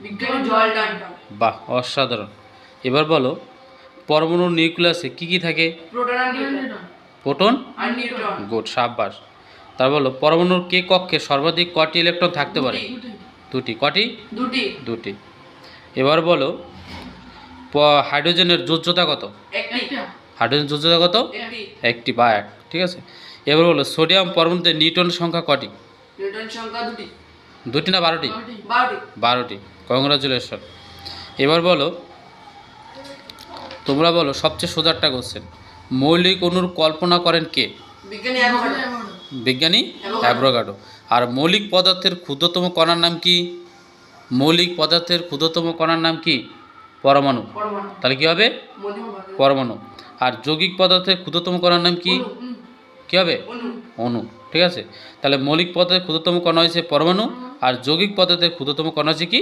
বিজ্ঞানী জোয়াল ডাল্টন। বাহ, অসাধারণ। এবার বলো পরমাণুর নিউক্লিয়াসে কি কি থাকে? প্রোটন আর নিউট্রন। প্রোটন আর নিউট্রন। গুড, সাব্বাস। তার বলো পরমাণুর কে কক্ষে সর্বাধিক কটি ইলেকট্রন থাকতে পারে? দুটি। কটি? দুটি। দুটি। এবার বলো হাইড্রোজেনের যোজ্যতা কত? একটি। হাইড্রোজেন যোজ্যতা কত? একটি। একটি বা এক, ঠিক আছে। এবার বলো সোডিয়াম পরমাণুতে নিউট্রনের সংখ্যা কটি? নিউটন সংখ্যা দুটি। দুটি না 12টি? 12টি। 12টি, কংগ্রাচুলেশন। এবার বলো তোমরা বলো সবচেয়ে সোজারটা কোশ্চেন, মৌলিক অণুর কল্পনা করেন কে? বিজ্ঞানী অ্যাভোগাড্রো। বিজ্ঞানী অ্যাভোগাড্রো। আর মৌলিক পদার্থের ক্ষুদ্রতম কণার নাম কি? মৌলিক পদার্থের ক্ষুদ্রতম কণার নাম কি? পরমাণু। পরমাণু। তাহলে কি হবে? পরমাণু। আর যৌগিক পদার্থের ক্ষুদ্রতম কণার নাম কি? কি হবে? অণু। ঠিক আছে, তাহলে মৌলিক পদার্থের ক্ষুদ্রতম কণা হয়েছে পরমাণু, আর যৌগিক পদার্থের ক্ষুদ্রতম কণা হচ্ছে কি?